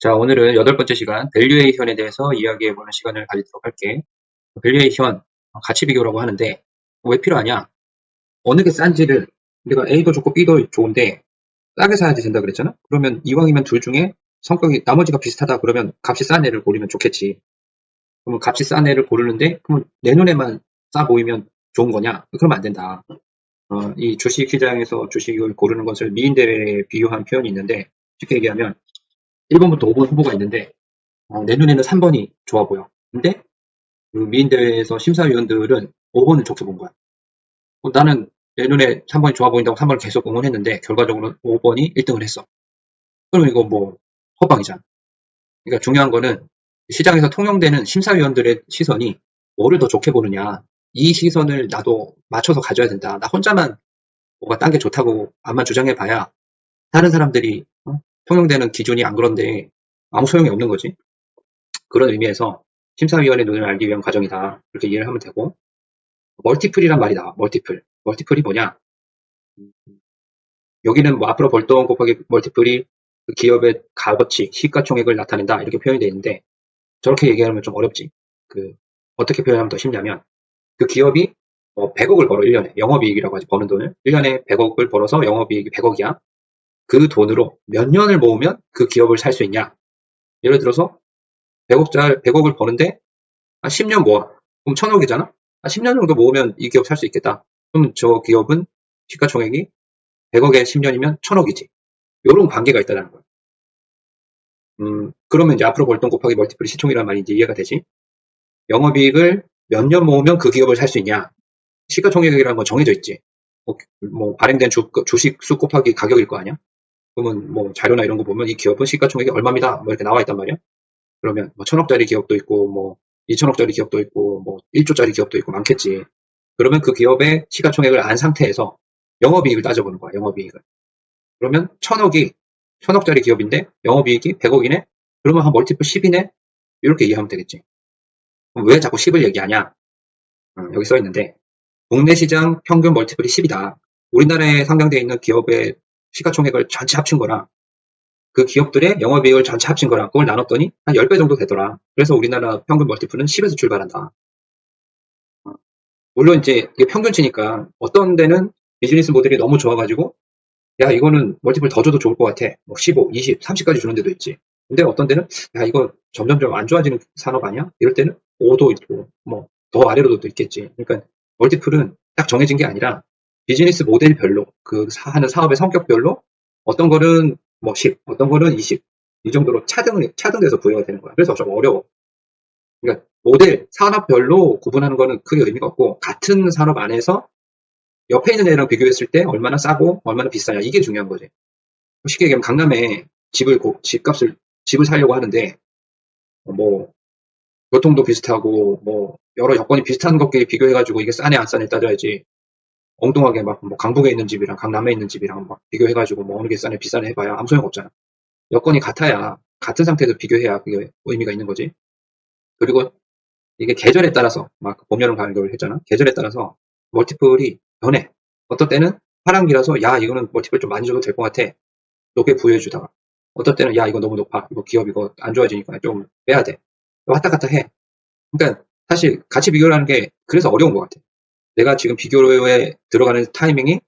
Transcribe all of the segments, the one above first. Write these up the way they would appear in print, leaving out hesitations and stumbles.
자, 오늘은 8번째 시간 밸류에이션에 대해서 이야기해보는 시간을 가지도록 할게. 밸류에이션, 가치 비교라고 하는데 왜 필요하냐? 어느 게 싼지를 내가 A도 좋고 B도 좋은데 싸게 사야지 된다 그랬잖아? 그러면 이왕이면 둘 중에 성격이 나머지가 비슷하다 그러면 값이 싼 애를 고르면 좋겠지. 그러면 값이 싼 애를 고르는데 그러면 내 눈에만 싸 보이면 좋은 거냐? 그러면 안 된다. 이 주식 시장에서 주식을 고르는 것을 미인대회에 비유한 표현이 있는데 쉽게 얘기하면 1번부터 5번 후보가 있는데 내 눈에는 3번이 좋아 보여. 근데 그 미인대회에서 심사위원들은 5번을 좋게 본 거야. 나는 내 눈에 3번이 좋아 보인다고 3번을 계속 응원했는데 결과적으로 5번이 1등을 했어. 그럼 이거 뭐 허방이잖아. 그러니까 중요한 거는 시장에서 통용되는 심사위원들의 시선이 뭐를 더 좋게 보느냐. 이 시선을 나도 맞춰서 가져야 된다. 나 혼자만 뭐가 딴 게 좋다고 암만 주장해봐야 다른 사람들이 통용되는 기준이 안 그런데 아무 소용이 없는 거지. 그런 의미에서 심사위원의 눈을 알기 위한 과정이다. 이렇게 이해를 하면 되고, 멀티플이란 말이 나와. 멀티플. 멀티플이 뭐냐? 여기는 뭐 앞으로 벌돈 곱하기 멀티플이 그 기업의 값어치, 시가총액을 나타낸다. 이렇게 표현이 되어 있는데, 저렇게 얘기하면 좀 어렵지. 어떻게 표현하면 더 쉽냐면, 그 기업이 100억을 벌어, 1년에. 영업이익이라고 하지, 버는 돈을. 1년에 100억을 벌어서 영업이익이 100억이야. 그 돈으로 몇 년을 모으면 그 기업을 살 수 있냐? 예를 들어서 100억을 버는데 한 10년 모아. 그럼 1000억이잖아? 한 10년 정도 모으면 이 기업 살 수 있겠다. 그럼 저 기업은 시가총액이 100억에 10년이면 1000억이지. 이런 관계가 있다는 거야. 그러면 이제 앞으로 벌던 곱하기 멀티플이 시총이라는 말이 이제 이해가 되지. 영업이익을 몇 년 모으면 그 기업을 살 수 있냐. 시가총액이라는 건 정해져 있지. 뭐 발행된 주식 수 곱하기 가격일 거 아니야? 그러면 뭐 자료나 이런 거 보면 이 기업은 시가총액이 얼마입니다. 뭐 이렇게 나와 있단 말이야. 그러면 뭐 1000억짜리 기업도 있고 뭐 2000억짜리 기업도 있고 뭐 1조짜리 기업도 있고 많겠지. 그러면 그 기업의 시가총액을 안 상태에서 영업이익을 따져보는 거야. 영업이익을. 그러면 1000억짜리 기업인데 영업이익이 100억이네? 그러면 한 멀티플 10이네? 이렇게 이해하면 되겠지. 그럼 왜 자꾸 10을 얘기하냐? 여기 써 있는데 국내 시장 평균 멀티플이 10이다. 우리나라에 상장되어 있는 기업의 시가총액을 전체 합친 거랑 그 기업들의 영업이익을 전체 합친 거랑 그걸 나눴더니 한 10배 정도 되더라. 그래서 우리나라 평균 멀티플은 10에서 출발한다. 물론 이제 이게 평균치니까 어떤 데는 비즈니스 모델이 너무 좋아가지고 야 이거는 멀티플 더 줘도 좋을 것 같아. 뭐 15, 20, 30까지 주는 데도 있지. 근데 어떤 데는 야 이거 점점점 안 좋아지는 산업 아니야? 이럴 때는 5도 있고 뭐 더 아래로도 있겠지. 그러니까 멀티플은 딱 정해진 게 아니라 비즈니스 모델별로 그 하는 사업의 성격별로 어떤 거는 뭐 10, 어떤 거는 20, 이 정도로 차등돼서 부여가 되는 거야. 그래서 좀 어려워. 그러니까 모델 산업별로 구분하는 거는 크게 의미가 없고 같은 산업 안에서 옆에 있는 애랑 비교했을 때 얼마나 싸고 얼마나 비싸냐 이게 중요한 거지. 쉽게 얘기하면 강남에 집을 사려고 하는데 뭐 교통도 비슷하고 뭐 여러 여건이 비슷한 것끼리 비교해가지고 이게 싸네 안 싸네 따져야지. 엉뚱하게 막 뭐 강북에 있는 집이랑 강남에 있는 집이랑 막 비교해가지고 뭐 어느 게 싸네 비싸네 해봐야 아무 소용 없잖아. 여건이 같아야 같은 상태에서 비교해야 그게 의미가 있는 거지. 그리고 이게 계절에 따라서 막 봄, 여름, 가을, 겨울 했잖아. 계절에 따라서 멀티플이 변해. 어떤 때는 하반기라서 야 이거는 멀티플 좀 많이 줘도 될 것 같아. 높게 부여해주다가 어떤 때는 야 이거 너무 높아. 이거 기업 이거 안 좋아지니까 좀 빼야 돼. 왔다 갔다 해. 그러니까 사실 가치 비교라는 게 그래서 어려운 것 같아. 내가 지금 비교에 들어가는 타이밍이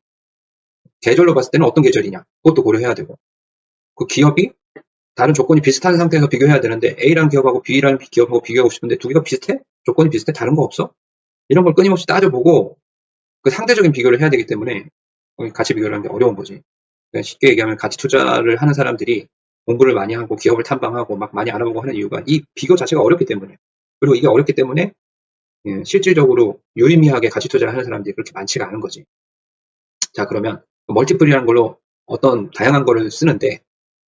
계절로 봤을 때는 어떤 계절이냐. 그것도 고려해야 되고 그 기업이 다른 조건이 비슷한 상태에서 비교해야 되는데 A라는 기업하고 B라는 기업하고 비교하고 싶은데 두 개가 비슷해? 조건이 비슷해? 다른 거 없어? 이런 걸 끊임없이 따져보고 그 상대적인 비교를 해야 되기 때문에 가치 비교를 하는 게 어려운 거지. 그러니까 쉽게 얘기하면 가치 투자를 하는 사람들이 공부를 많이 하고 기업을 탐방하고 막 많이 알아보고 하는 이유가 이 비교 자체가 어렵기 때문이에요. 그리고 이게 어렵기 때문에 실질적으로 유의미하게 가치 투자를 하는 사람들이 그렇게 많지가 않은 거지. 자 그러면 멀티플이라는 걸로 어떤 다양한 거를 쓰는데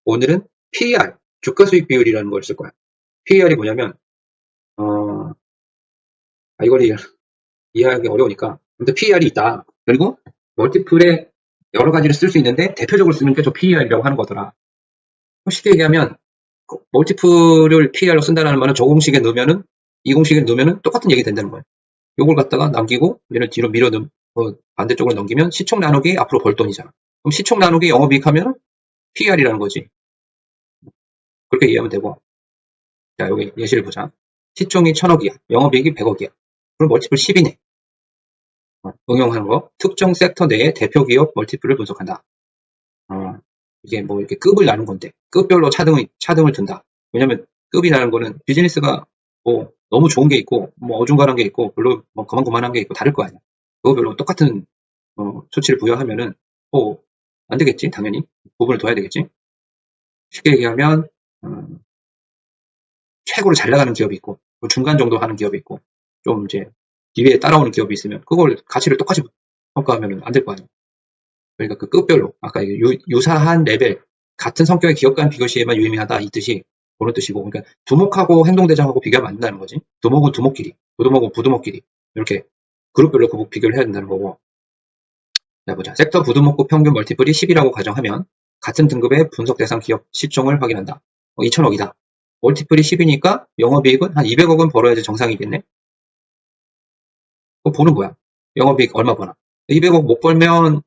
오늘은 PER, 주가 수익 비율이라는 걸 쓸 거야. PER이 뭐냐면 이걸 이해하기 어려우니까 근데 PER이 있다. 그리고 멀티플에 여러 가지를 쓸 수 있는데 대표적으로 쓰는 게 저 PER이라고 하는 거더라. 쉽게 얘기하면 멀티플을 PER로 쓴다는 말은 저 공식에 넣으면은 이 공식에 넣으면은 똑같은 얘기 된다는 거예요. 요걸 갖다가 남기고 얘를 뒤로 반대쪽으로 넘기면 시총 나누기 앞으로 벌 돈이잖아. 그럼 시총 나누기 영업이익 하면 PER이라는 거지. 그렇게 이해하면 되고. 자, 여기 예시를 보자. 시총이 1000억이야. 영업이익이 100억이야. 그럼 멀티플 10이네. 응용하는 거. 특정 섹터 내의 대표 기업 멀티플을 분석한다. 이게 뭐 이렇게 급을 나눈 건데, 급별로 차등을 둔다. 왜냐면 급이라는 거는 비즈니스가 뭐 너무 좋은 게 있고, 뭐 어중간한 게 있고, 별로 뭐 그만한 게 있고 다를 거 아니야. 그거별로 똑같은 수치를 부여하면은 안 되겠지, 당연히. 구분을 둬야 되겠지. 쉽게 얘기하면 최고로 잘 나가는 기업이 있고, 중간 정도 하는 기업이 있고, 좀 이제 뒤에 따라오는 기업이 있으면 그걸 가치를 똑같이 평가하면 안 될 거 아니야. 그러니까 그 급별로 아까 유사한 레벨 같은 성격의 기업 간 비교 시에만 유의미하다 이 뜻이 그런 뜻이고, 그러니까 두목하고 행동대장하고 비교하면 안 된다는 거지. 두목은 두목끼리, 부두목은 부두목끼리 이렇게 그룹별로 비교를 해야 된다는 거고. 자, 보자. 섹터 부두목급 평균 멀티플이 10이라고 가정하면 같은 등급의 분석 대상 기업 시총을 확인한다. 2,000억이다. 멀티플이 10이니까 영업이익은 한 200억은 벌어야지 정상이겠네. 그거 보는 거야. 영업이익 얼마 버나. 200억 못 벌면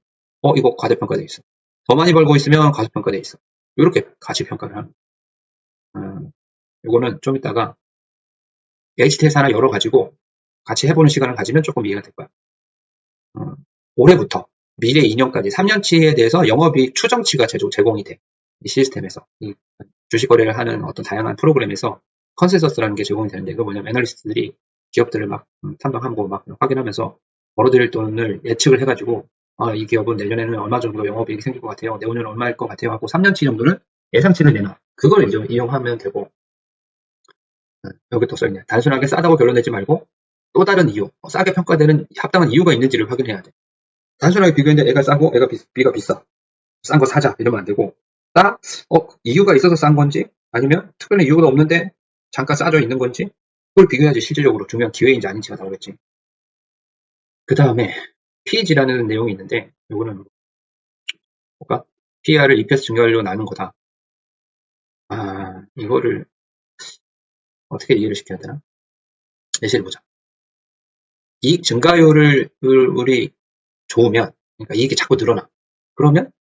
이거 과대평가돼 있어. 더 많이 벌고 있으면 과소평가돼 있어. 이렇게 가치평가를 하는 거야. 이거는 좀 이따가 HTS 하나 열어가지고 같이 해보는 시간을 가지면 조금 이해가 될 거야. 올해부터 미래 2년까지 3년치에 대해서 영업이익 추정치가 제공이 돼. 이 시스템에서. 이 주식 거래를 하는 어떤 다양한 프로그램에서 컨센서스라는 게 제공이 되는데, 그거 뭐냐면 애널리스트들이 기업들을 막 탐방하고 막 확인하면서 벌어들일 돈을 예측을 해가지고 이 기업은 내년에는 얼마 정도 영업이익이 생길 것 같아요. 내후년은 얼마일 것 같아요 하고 3년치 정도는 예상치를 내놔. 그걸 이제 이용하면 되고. 여기 또 써있네. 단순하게 싸다고 결론 내지 말고 또 다른 이유, 싸게 평가되는 합당한 이유가 있는지를 확인해야 돼. 단순하게 비교했는데 A가 싸고 B가 비싸. 싼 거 사자 이러면 안 되고, 이유가 있어서 싼 건지 아니면 특별한 이유가 없는데 잠깐 싸져 있는 건지 그걸 비교해야지 실질적으로 중요한 기회인지 아닌지가 나오겠지. 그 다음에 PEG라는 내용이 있는데, 이거는 볼까? PER을 EPS 증가율로 나눈 거다. 이거를 어떻게 이해를 시켜야 되나? 예시를 보자. 이익 증가율을 우리 좋으면, 그러니까 이익이 자꾸 늘어나. 그러면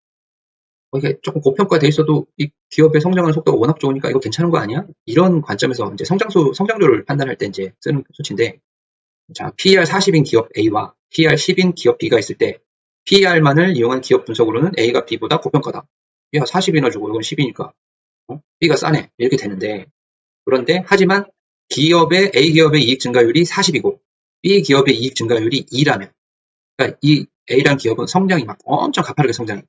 이게 조금 고평가돼 있어도 이 기업의 성장하는 속도가 워낙 좋으니까 이거 괜찮은 거 아니야? 이런 관점에서 이제 성장률을 판단할 때 이제 쓰는 수치인데, 자, PER 40인 기업 A와 PER 10인 기업 B가 있을 때 PER만을 이용한 기업 분석으로는 A가 B보다 고평가다. 야, 40이나 주고 이건 10이니까 B가 싸네. 이렇게 되는데, 그런데 하지만 A 기업의 이익 증가율이 40이고 B 기업의 이익 증가율이 2라면, 그러니까 이 A라는 기업은 성장이 막 엄청 가파르게 성장해.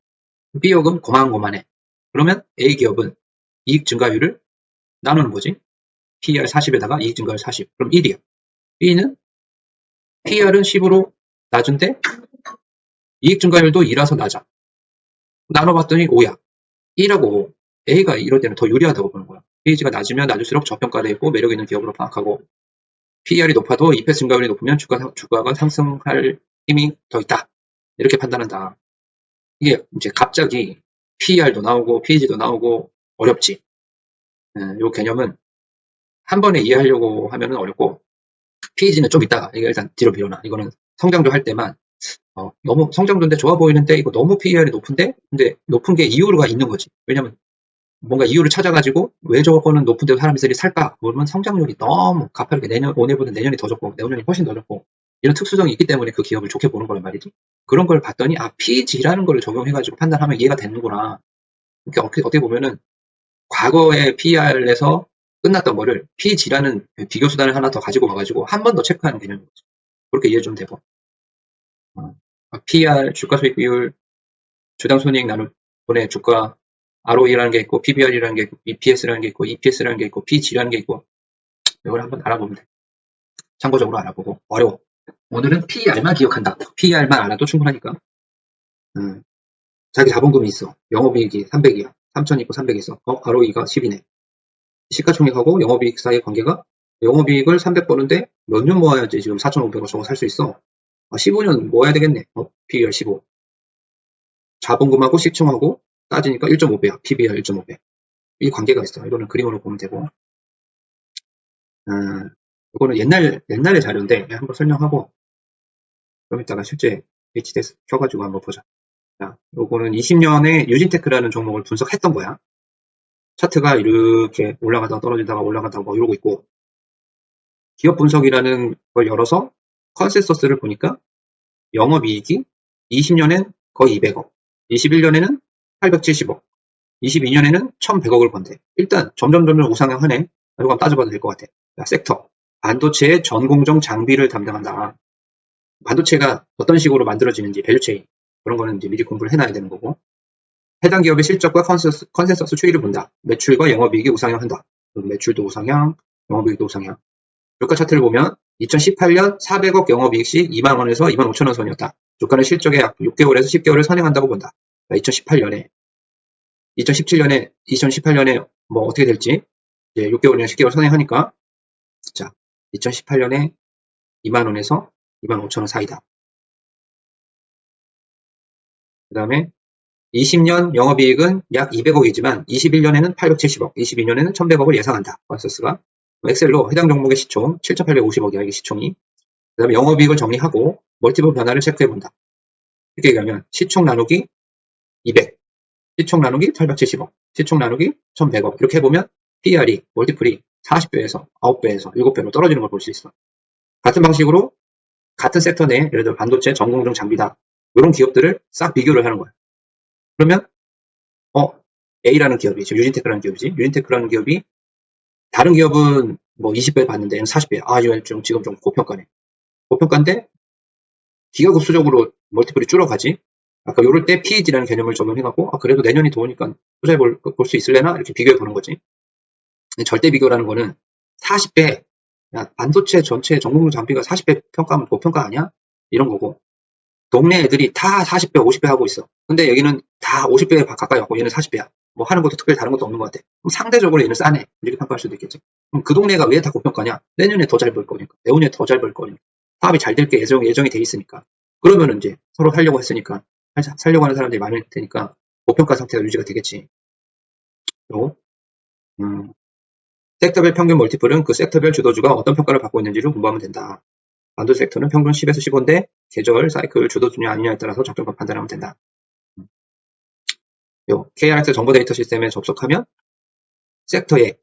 B 기업은 고만고만해. 그러면 A 기업은 이익 증가율을 나누는 거지. PER 40에다가 이익 증가율 40. 그럼 1이야. B는 PER은 10으로 낮은데 이익 증가율도 2라서 낮아. 나눠봤더니 5야. 1하고 5. A가 이럴 때는 더 유리하다고 보는 거야. PEG가 낮으면 낮을수록 저평가되어 있고 매력 있는 기업으로 파악하고, PER이 높아도 EPS 증가율이 높으면 주가가 상승할 힘이 더 있다. 이렇게 판단한다. 이게 이제 갑자기 PER도 나오고 PEG도 나오고 어렵지. 이 개념은 한 번에 이해하려고 하면 어렵고, PEG는 좀 이따가 이거 일단 뒤로 밀어놔. 이거는 성장도 할 때만 너무 성장도인데 좋아 보이는데 이거 너무 PER이 높은데, 근데 높은 게 이유가 있는 거지. 왜냐면 뭔가 이유를 찾아가지고 왜 저거는 높은데 사람들이 살까? 그러면 성장률이 너무 가파르게 올해보다 내년이 더 좋고 내후년이 훨씬 더 좋고 이런 특수성이 있기 때문에 그 기업을 좋게 보는 거란 말이지. 그런 걸 봤더니 PEG라는 걸 적용해가지고 판단하면 이해가 되는구나. 그러니까 어떻게 보면은 과거의 PER에서 끝났던 거를 PEG라는 비교 수단을 하나 더 가지고 와가지고 한 번 더 체크하는 개념인 거죠. 그렇게 이해 좀 되고. PER, 주가 수익 비율, 주당 손익 나눌 분의 주가 ROE라는 게 있고, PBR이라는 게 있고, EPS라는 게 있고, EPS라는 게 있고, PG라는 게 있고, 이걸 한번 알아보면 돼. 참고적으로 알아보고. 어려워. 오늘은 PER만 기억한다. PER만 알아도 충분하니까. 자기 자본금이 있어. 영업이익이 300이야. 3,000 있고 300 있어. ROE가 10이네. 시가총액하고 영업이익 사이의 관계가, 영업이익을 300 버는데 몇 년 모아야지 지금 4,500원 저거 살 수 있어. 15년 모아야 되겠네. PER 15. 자본금하고 시총하고 따지니까 1.5배야. PBR 1.5배. 이 관계가 있어. 이거는 그림으로 보면 되고. 이거는 옛날의 자료인데 한번 설명하고 좀 이따가 실제 HTS 켜가지고 한번 보자. 자, 요거는 20년에 유진테크라는 종목을 분석했던 거야. 차트가 이렇게 올라가다가 떨어지다가 올라가다가 뭐 이러고 있고, 기업 분석이라는 걸 열어서 컨센서스를 보니까 영업이익이 20년엔 거의 200억, 21년에는 870억, 22년에는 1100억을 번대. 일단 점점 우상향하네. 이거 한번 따져봐도 될 것 같아. 자, 섹터. 반도체의 전공정 장비를 담당한다. 반도체가 어떤 식으로 만들어지는지 밸류체인, 그런 거는 이제 미리 공부를 해놔야 되는 거고, 해당 기업의 실적과 컨센서스 추이를 본다. 매출과 영업이익이 우상향한다. 매출도 우상향, 영업이익도 우상향. 주가 차트를 보면 2018년 400억 영업이익 시 2만 원에서 2만 5천 원 선이었다. 주가는 실적의 약 6개월에서 10개월을 선행한다고 본다. 2018년에 뭐 어떻게 될지, 이제 6개월이나 10개월 선행하니까, 자, 2018년에 2만 원에서 2만 5천 원 사이다. 그 다음에 20년 영업이익은 약 200억이지만 21년에는 870억, 22년에는 1100억을 예상한다. 컨센서스가. 엑셀로 해당 종목의 시총 7,850억이야, 이게 시총이. 그 다음에 영업이익을 정리하고 멀티플 변화를 체크해본다. 이렇게 얘기하면 시총 나누기 200, 시총 나누기 870억, 시총 나누기 1100억 이렇게 해보면 PER이, 멀티플이 40배에서 9배에서 7배로 떨어지는 걸 볼 수 있어. 같은 방식으로 같은 섹터 내에 예를 들어 반도체, 전공정 장비다, 이런 기업들을 싹 비교를 하는 거야. 그러면 A라는 기업이, 지금 유진테크라는 기업이지, 유진테크라는 기업이 다른 기업은 뭐 20배 봤는데 얘는 40배. 이건 지금 좀 고평가네. 고평가인데 기하급수적으로 멀티플이 줄어가지. 아까 요럴 때 PEG라는 개념을 적용해갖고 그래도 내년이 더우니까 투자해 볼 수 있을래나 이렇게 비교해 보는 거지. 절대 비교라는 거는 40배, 야, 반도체 전체 전공정 장비가 40배 평가하면 고평가 아니야? 이런 거고, 동네 애들이 다 40배, 50배 하고 있어. 근데 여기는 다 50배 가까이 갖고 얘는 40배야. 뭐 하는 것도 특별히 다른 것도 없는 것 같아. 그럼 상대적으로 얘는 싸네. 이렇게 평가할 수도 있겠지. 그럼 그 동네가 왜 다 고평가냐? 내년에 더 잘 벌 거니까. 내후년에 더 잘 벌 거니까. 사업이 잘 될 게 예정이 돼 있으니까. 그러면은 이제 서로 살려고 했으니까, 살려고 하는 사람들이 많을 테니까 고평가 상태가 유지가 되겠지. 그리고 섹터별 평균 멀티플은 그 섹터별 주도주가 어떤 평가를 받고 있는지를 공부하면 된다. 반도체 섹터는 평균 10에서 15인데 계절, 사이클, 주도주냐 아니냐에 따라서 적정가 판단하면 된다. KRX 정보 데이터 시스템에 접속하면 섹터에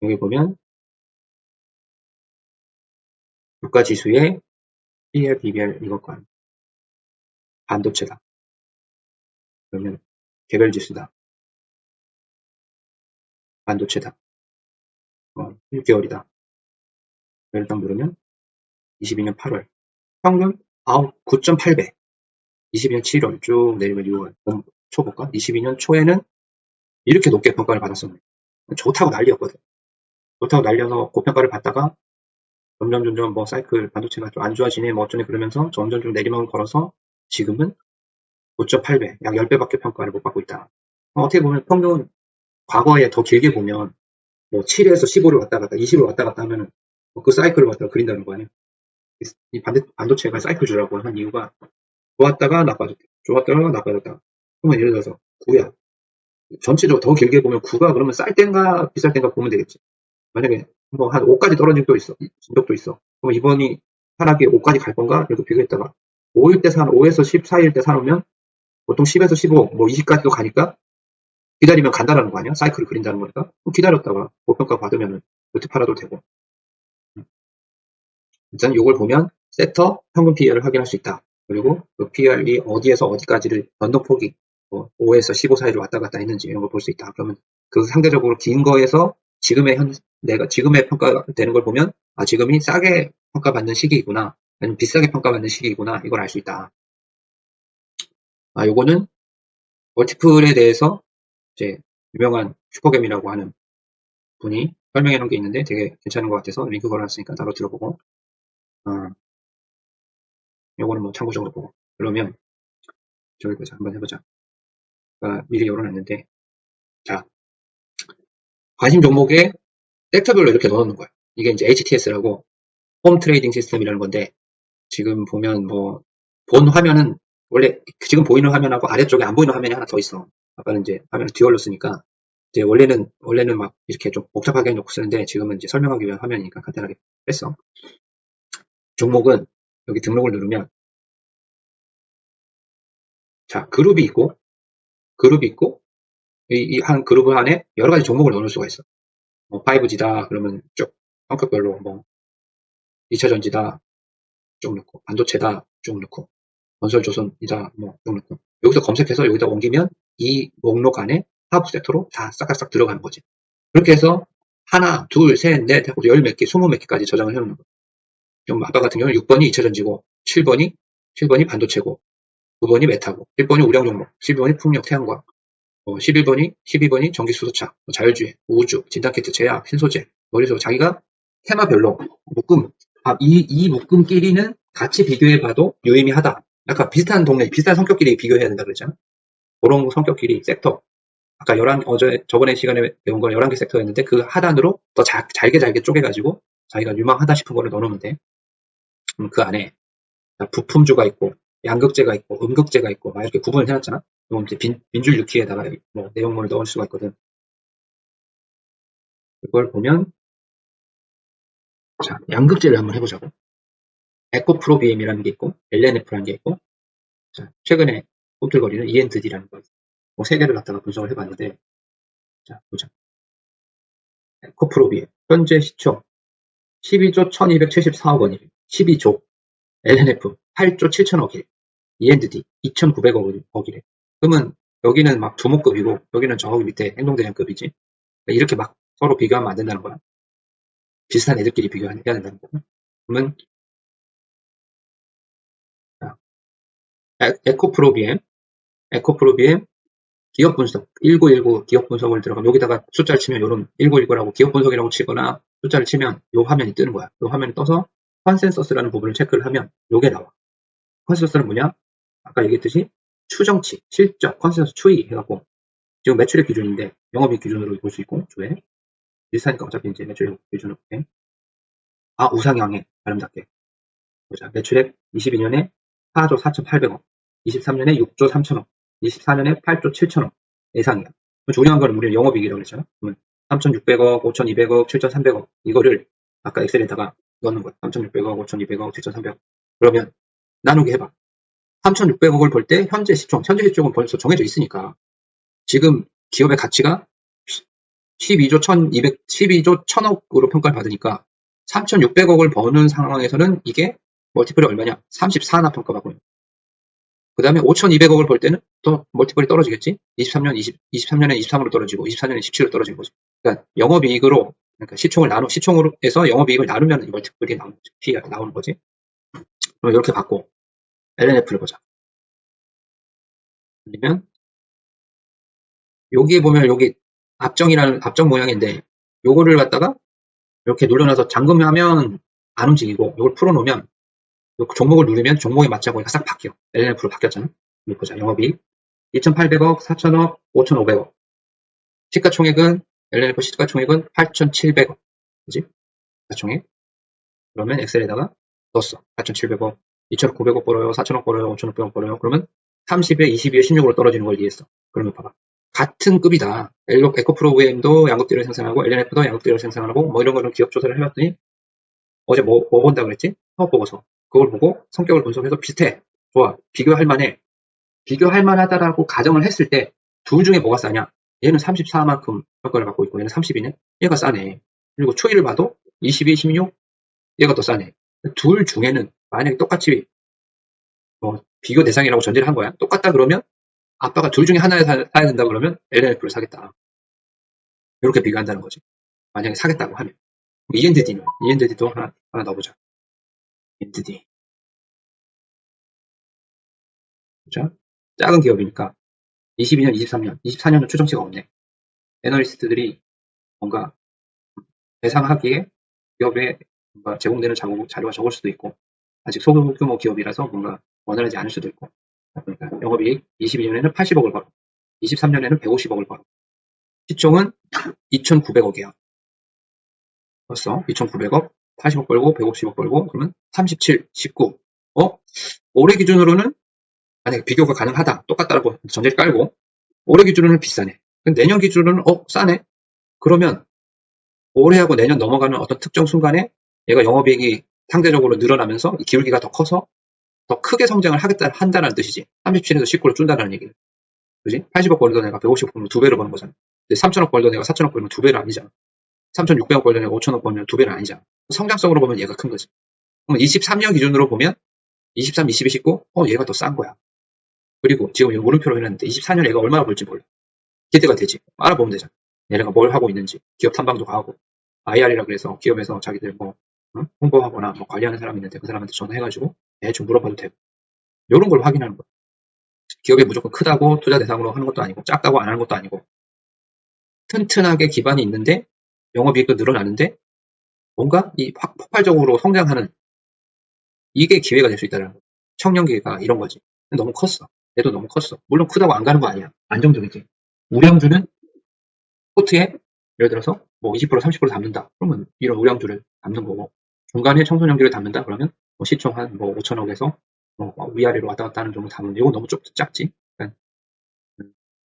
여기 보면 주가 지수의 PL, BBR 이것과 반도체다. 그러면 개별 지수다. 반도체다. 1개월이다. 일단 누르면 22년 8월 평균 9.8배. 22년 7월 쭉 내리면 6월 초 볼까? 22년 초에는 이렇게 높게 평가를 받았었네. 좋다고 난리였거든. 좋다고 날려서 고평가를 받다가 점점 뭐 사이클 반도체가 좀 안 좋아지네 뭐 어쩌네 그러면서 점점 좀 내리막을 걸어서 지금은 5.8배, 약 10배밖에 평가를 못 받고 있다. 어떻게 보면 평균 과거에 더 길게 보면 뭐 7에서 15를 왔다 갔다 20을 왔다 갔다 하면 그 사이클을 갖다가 그린다는 거 아니에요. 이 반도체가 사이클주라고 한 이유가 좋았다가 나빠졌다. 좋았다가 나빠졌다. 그러면 예를 들어서 9야. 전체적으로 더 길게 보면 9가 그러면 쌀 땐가 비쌀 땐가 보면 되겠지. 만약에 뭐 한 5까지 떨어진 적도 있어. 적도 있어. 그럼 이번이 하락이 5까지 갈 건가? 이렇게 비교했다가 5일 때 5에서 10 사이일 때 사놓으면 보통 10에서 15, 뭐 20까지도 가니까 기다리면 간다라는 거 아니야? 사이클을 그린다는 거니까. 그럼 기다렸다가 고평가 받으면 이렇게 팔아도 되고. 일단 이걸 보면 섹터 평균 PER을 확인할 수 있다. 그리고 그 PER이 어디에서 어디까지를 변동폭이 5에서 15 사이를 왔다 갔다 했는지 이런 걸 볼 수 있다. 그러면 그 상대적으로 긴 거에서 내가 지금의 평가되는 걸 보면 지금이 싸게 평가받는 시기이구나. 아니면 비싸게 평가받는 시기이구나. 이걸 알 수 있다. 요거는 멀티플에 대해서 이제 유명한 슈퍼겜이라고 하는 분이 설명해 놓은 게 있는데 되게 괜찮은 것 같아서 링크 걸어놨으니까 따로 들어보고 요거는 뭐 참고적으로 보고 그러면 저기까지 한번 해보자. 미리 열어놨는데 자 관심 종목에 섹터별로 이렇게 넣어놓는 거야. 이게 이제 HTS라고 홈 트레이딩 시스템이라는 건데 지금 보면 뭐 본 화면은 원래 지금 보이는 화면하고 아래쪽에 안 보이는 화면이 하나 더 있어. 아까는 이제 화면을 듀얼로 쓰니까 이제 원래는 막 이렇게 좀 복잡하게 해놓고 쓰는데 지금은 이제 설명하기 위한 화면이니까 간단하게 뺐어. 종목은 여기 등록을 누르면 자, 그룹이 있고, 이 한 그룹 안에 여러 가지 종목을 넣을 수가 있어. 5G다, 그러면 쭉 성격별로, 2차 전지다, 쭉 넣고, 반도체다, 쭉 넣고, 건설조선이다, 쭉 넣고. 여기서 검색해서 여기다 옮기면 이 목록 안에 하부 섹터로 다 싹싹 들어가는 거지. 그렇게 해서 하나, 둘, 셋, 넷 하고 10몇 개, 20몇 개까지 저장을 해놓는 거야. 좀 아까 같은 경우는 6번이 2차전지고, 7번이 반도체고, 9번이 메타고, 1번이 우량 종목, 12번이 풍력, 태양광, 12번이 전기수소차, 자율주행, 우주, 진단키트, 제약, 신소재. 그래서 자기가 테마별로 묶음, 이 묶음끼리는 같이 비교해봐도 유의미하다. 약간 비슷한 동네, 비슷한 성격끼리 비교해야 된다 그랬잖아. 그런 성격끼리 섹터. 아까 저번에 시간에 배운 건 11개 섹터였는데 그 하단으로 더 잘게 쪼개가지고 자기가 유망하다 싶은 거를 넣어놓으면 돼. 그럼 그 안에 부품주가 있고, 양극재가 있고, 음극재가 있고, 막 이렇게 구분을 해놨잖아. 그럼 이제 빈줄 유키에다가 내용물을 넣을 수가 있거든. 그걸 보면, 자, 양극재를 한번 해보자고. 에코프로비엠이라는 게 있고, LNF라는 게 있고, 자, 최근에 꿈틀거리는 ENTD라는 거. 세 개를 갖다가 분석을 해봤는데, 자, 보자. 에코프로비엠. 현재 시총 12조 1274억 원이래. 12조. LNF 8조 7천억이래. ENTD 2,900억이래. 그러면 여기는 막 두목급이고 여기는 저기 밑에 행동대장급이지. 이렇게 막 서로 비교하면 안 된다는 거야. 비슷한 애들끼리 비교해야 된다는 거야. 그러면 에코프로비엠 기업 분석 1919 기업 분석을 들어가면 여기다가 숫자를 치면 이런 1919라고 기업 분석이라고 치거나 숫자를 치면 이 화면이 뜨는 거야. 이 화면이 떠서 컨센서스라는 부분을 체크를 하면 이게 나와. 컨센서스는 뭐냐? 아까 얘기했듯이 추정치, 실적, 컨센서스 추이 해갖고 지금 매출액 기준인데 영업이익 기준으로 볼 수 있고 조회 비슷하니까 어차피 이제 매출액 기준으로 볼게. 우상향해 아름답게. 보자. 매출액 22년에 4조 4,800억, 23년에 6조 3천억, 24년에 8조 7천억 예상이야. 중요한 거는 우리는 영업이익이라고 그랬잖아. 그러면 3,600억, 5,200억, 7,300억 이거를 아까 엑셀에다가 넣는 거야. 3,600억, 5,200억, 7,300억. 그러면 나누기 해봐. 3,600억을 볼 때 현재 시총은 벌써 정해져 있으니까 지금 기업의 가치가 12조 1,000억으로 평가를 받으니까 3,600억을 버는 상황에서는 이게 멀티플이 얼마냐? 34나 평가받고 있는. 그 다음에 5,200억을 벌 때는 또 멀티플이 떨어지겠지? 23년에 23으로 떨어지고 24년에 17로 떨어지는 거죠. 그러니까 영업이익으로 그러니까 시총으로에서 영업이익을 나누면 이 멀티플이 나오는 거지. P가 나오는 거지. 그럼 이렇게 받고 LNF를 보자. 그러면 여기에 보면 여기 압정 모양인데 요거를 갖다가 이렇게 눌러놔서 잠금하면 안 움직이고 이걸 풀어놓으면 종목을 누르면 종목에 맞지 않고 싹 바뀌어. LNF로 바뀌었잖아. 여기 보자. 영업이익 2,800억, 4,000억, 5,500억. 시가총액은 LNF 시가총액은 8,700억. 그지? 시가총액. 그러면 엑셀에다가 넣었어. 8,700억, 2,900억 벌어요, 4,000억 벌어요, 5,600억 벌어요. 그러면 30에 22에 16으로 떨어지는 걸 이해했어. 그러면 봐봐. 같은 급이다. 에코프로그램도 양극재를 생산하고 LNF도 양극재를 생산하고 뭐 이런 거는 기업 조사를 해봤더니 어제 뭐 본다 그랬지? 사업 보고서. 그걸 보고 성격을 분석해서 비슷해. 좋아. 비교할 만하다라고 가정을 했을 때 둘 중에 뭐가 싸냐? 얘는 34만큼 평가를 받고 있고 얘는 30이네. 얘가 싸네. 그리고 추이를 봐도 22, 16 얘가 더 싸네. 둘 중에는 만약에 똑같이 비교 대상이라고 전제를 한 거야. 똑같다 그러면 아빠가 둘 중에 하나를 사야 된다 그러면 LNF를 사겠다. 이렇게 비교한다는 거지. 만약에 사겠다고 하면. ENTD도 하나 넣어보자. ENTD. 그죠? 작은 기업이니까 22년, 23년, 24년은 추정치가 없네. 애널리스트들이 뭔가 예상하기에 기업에 뭔가 제공되는 자료가 적을 수도 있고 아직 소규모 기업이라서 뭔가 원활하지 않을 수도 있고 그러니까 영업이익 22년에는 80억을 벌어 23년에는 150억을 벌어 시총은 2,900억이야. 벌써 2,900억 80억 벌고 150억 벌고 그러면 37, 19 올해 기준으로는 만약에 비교가 가능하다 똑같다고 전제를 깔고 올해 기준으로는 비싸네. 내년 기준으로는 싸네. 그러면 올해하고 내년 넘어가는 어떤 특정 순간에 얘가 영업이익이 상대적으로 늘어나면서 기울기가 더 커서 더 크게 성장을 한다는 뜻이지. 37에서 19로 준다는 얘기는. 그지? 80억 벌던 애가 150억 벌면 2배를 버는 거잖아. 3천억 벌던 애가 4천억 벌면 2배는 아니잖아. 3,600억 벌던 애가 5천억 벌면 2배는 아니잖아. 성장성으로 보면 얘가 큰 거지. 그럼 23년 기준으로 보면 23, 22, 19, 얘가 더 싼 거야. 그리고 지금 물음표로 해놨는데 24년 얘가 얼마나 벌지 몰라. 기대가 되지. 알아보면 되잖아. 얘네가 뭘 하고 있는지. 기업 탐방도 가고. IR이라 그래서 기업에서 자기들 뭐 홍보하거나 뭐 관리하는 사람이 있는데 그 사람한테 전화해가지고 대충 물어봐도 되고. 이런 걸 확인하는 거야. 기업이 무조건 크다고 투자 대상으로 하는 것도 아니고 작다고 안 하는 것도 아니고 튼튼하게 기반이 있는데 영업이익도 늘어나는데 뭔가 이 폭발적으로 성장하는 이게 기회가 될 수 있다는 거야. 청년기회가 이런 거지. 너무 컸어. 얘도 너무 컸어. 물론 크다고 안 가는 거 아니야. 안정적이지. 우량주는 포트에 예를 들어서 뭐 20% 30% 담는다. 그러면 이런 우량주를 담는 거고 중간에 청소년기를 담는다. 그러면 뭐 시총 한 뭐 5천억에서 뭐 위아래로 왔다 갔다 하는 정도 담는 이건 너무 작지. 그러니까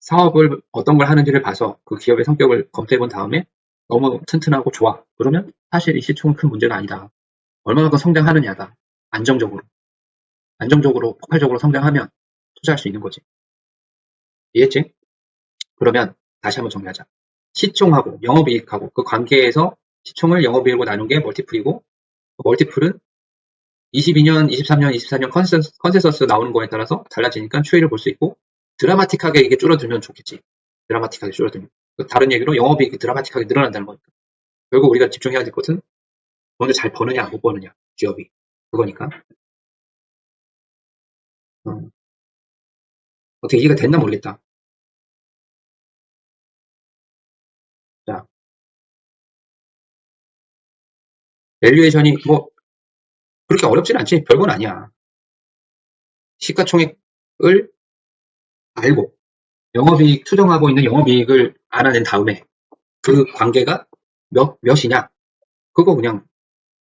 사업을 어떤 걸 하는지를 봐서 그 기업의 성격을 검토해 본 다음에 너무 튼튼하고 좋아. 그러면 사실 이 시총은 큰 문제가 아니다. 얼마나 더 성장하느냐다. 안정적으로 폭발적으로 성장하면 투자할 수 있는 거지. 이해했지? 그러면 다시 한번 정리하자. 시총하고 영업이익하고 그 관계에서 시총을 영업이익으로 나눈 게 멀티플이고 그 멀티플은 22년, 23년, 24년 컨센서스 나오는 거에 따라서 달라지니까 추이를 볼 수 있고 드라마틱하게 이게 줄어들면 좋겠지. 드라마틱하게 줄어들면. 다른 얘기로 영업이익이 드라마틱하게 늘어난다는 거니까. 결국 우리가 집중해야 될 것은 먼저 잘 버느냐 못 버느냐 기업이. 그거니까. 어떻게 이해가 됐나 모르겠다. 자, 밸류에이션이 뭐 그렇게 어렵진 않지. 별건 아니야. 시가총액을 알고 영업이익 추정하고 있는 영업이익을 알아낸 다음에 그 관계가 몇이냐 그거 그냥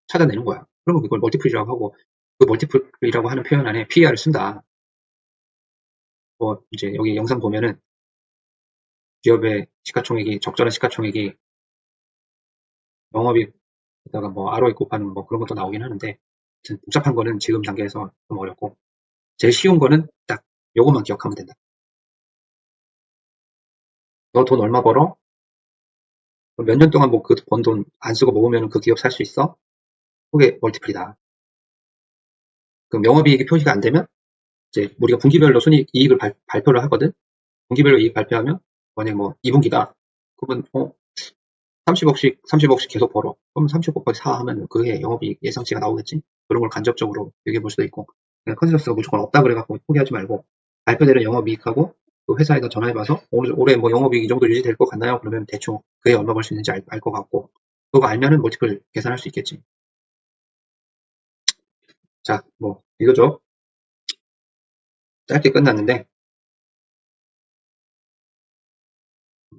찾아내는 거야. 그러면 그걸 멀티플이라고 하고 그 멀티플이라고 하는 표현 안에 PER을 쓴다. 뭐 이제 여기 영상 보면은 기업의 시가총액이 적절한 시가총액이 영업이익에다가 뭐 ROE 곱하는 뭐 그런 것도 나오긴 하는데 복잡한 거는 지금 단계에서 좀 어렵고 제일 쉬운 거는 딱 요것만 기억하면 된다. 너 돈 얼마 벌어? 몇 년 동안 뭐 그 번 돈 안 쓰고 모으면 그 기업 살 수 있어? 그게 멀티플이다. 그럼 영업이익이 표시가 안 되면 이제 우리가 분기별로 순이익을 발표를 하거든. 분기별로 이익 발표하면 만약에 뭐 2분기다. 그러면 30억씩 계속 벌어. 그럼 30 곱하기 4 하면 그게 영업이익 예상치가 나오겠지. 그런 걸 간접적으로 얘기해 볼 수도 있고 컨센서스가 무조건 없다 그래갖고 포기하지 말고 발표되는 영업이익하고 그 회사에다 전화해봐서 올해 뭐 영업이익 이 정도 유지될 것 같나요? 그러면 대충 그게 얼마 벌 수 있는지 알 것 같고 그거 알면은 멀티플 계산할 수 있겠지. 자, 뭐 이거죠. 짧게 끝났는데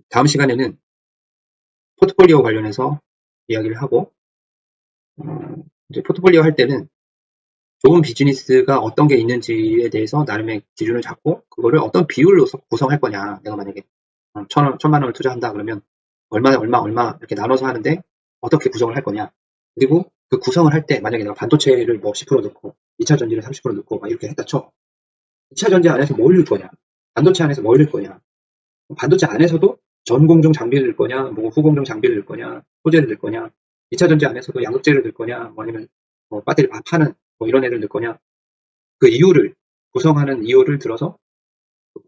다음 시간에는 포트폴리오 관련해서 이야기를 하고 이제 포트폴리오 할 때는 좋은 비즈니스가 어떤 게 있는지에 대해서 나름의 기준을 잡고 그거를 어떤 비율로 구성할 거냐. 내가 만약에 1,000만 원을 투자한다 그러면 얼마 이렇게 나눠서 하는데 어떻게 구성을 할 거냐. 그리고 그 구성을 할 때 만약에 내가 반도체를 뭐 10% 넣고 2차 전지를 30% 넣고 막 이렇게 했다 쳐. 2차 전지 안에서 뭘 넣을 거냐. 반도체 안에서 뭘 넣을 거냐. 반도체 안에서도 전공정 장비를 넣을 거냐, 뭐 후공정 장비를 넣을 거냐, 소재를 넣을 거냐, 2차 전지 안에서도 양극재를 넣을 거냐, 뭐 아니면 뭐 배터리 파는 뭐 이런 애를 넣을 거냐, 그 이유를 구성하는 이유를 들어서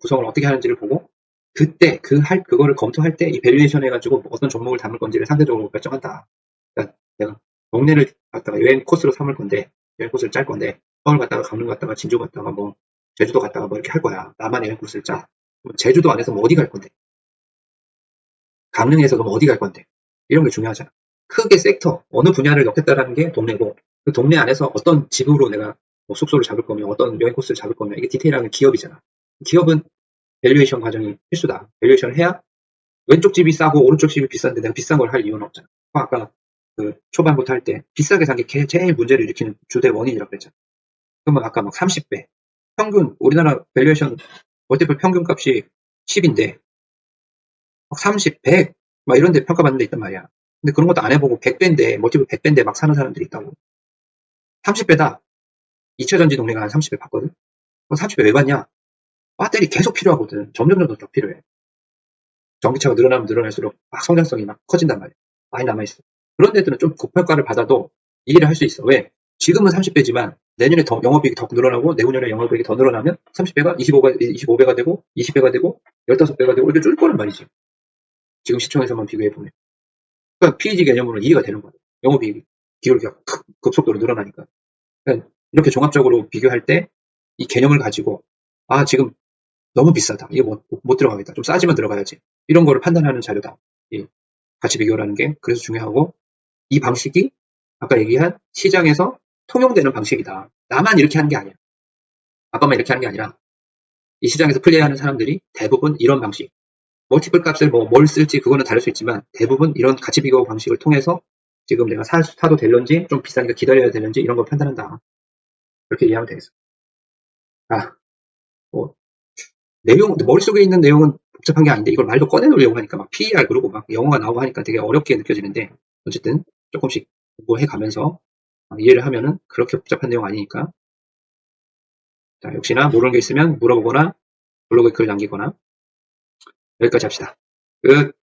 구성을 어떻게 하는지를 보고 그때 그거를 검토할 때 이 밸류에이션 해가지고 어떤 종목을 담을 건지를 상대적으로 결정한다. 그러니까 내가 동네를 갔다가 여행 코스로 삼을 건데 여행 코스를 짤 건데 서울 갔다가 강릉 갔다가 진주 갔다가 뭐 제주도 갔다가 뭐 이렇게 할 거야. 나만 여행 코스를 짜. 제주도 안에서 뭐 어디 갈 건데? 강릉에서 그럼 어디 갈 건데? 이런 게 중요하잖아. 크게 섹터, 어느 분야를 넣겠다라는 게 동네고, 그 동네 안에서 어떤 집으로 내가 뭐 숙소를 잡을 거면, 어떤 여행 코스를 잡을 거면, 이게 디테일한 기업이잖아. 기업은 밸류에이션 과정이 필수다. 밸류에이션을 해야 왼쪽 집이 싸고 오른쪽 집이 비싼데 내가 비싼 걸 할 이유는 없잖아. 아까 그 초반부터 할 때 비싸게 산 게 제일 문제를 일으키는 주대 원인이라고 그랬잖아. 그러면 아까 막 30배. 평균, 우리나라 밸류에이션 멀티플 평균 값이 10인데, 30, 100, 막 이런 데 평가받는 데 있단 말이야. 근데 그런 것도 안 해보고 100배인데, 멀티플 100배인데 막 사는 사람들이 있다고. 30배다. 2차 전지 동맹가 한 30배 봤거든? 30배 왜 봤냐? 배터리 계속 필요하거든. 점점 더 필요해. 전기차가 늘어나면 늘어날수록 막 성장성이 막 커진단 말이야. 많이 남아있어. 그런 데들은 좀 고평가를 받아도 이해를 할 수 있어. 왜? 지금은 30배지만 내년에 더 영업이익이 더 늘어나고 내후년에 영업이익이 더 늘어나면 30배가 25배가 되고 20배가 되고 15배가 되고 이렇게 줄 거란 말이지. 지금 시총에서만 비교해보면. 그러니까 PEG 개념으로는 이해가 되는 거야. 영업이익이 기울기가 급속도로 늘어나니까. 그러니까 이렇게 종합적으로 비교할 때 이 개념을 가지고 지금 너무 비싸다. 이거 못 들어가겠다. 좀 싸지만 들어가야지. 이런 거를 판단하는 자료다. 가치 비교라는 게 그래서 중요하고 이 방식이 아까 얘기한 시장에서 통용되는 방식이다. 나만 이렇게 하는 게 아니야. 아빠만 이렇게 하는 게 아니라 이 시장에서 플레이하는 사람들이 대부분 이런 방식 멀티플 값을 뭘 쓸지 그거는 다를 수 있지만 대부분 이런 가치 비교 방식을 통해서 지금 내가 사도 될런지 좀 비싸니까 기다려야 되는지 이런 걸 판단한다. 그렇게 이해하면 되겠어. 내용, 머릿속에 있는 내용은 복잡한 게 아닌데 이걸 말로 꺼내놓으려고 하니까 막 PER 그러고 막 영어가 나오고 하니까 되게 어렵게 느껴지는데 어쨌든 조금씩 공부해 가면서 이해를 하면은 그렇게 복잡한 내용 아니니까. 자, 역시나 모르는 게 있으면 물어보거나 블로그에 글 남기거나. 여기까지 합시다. 끝.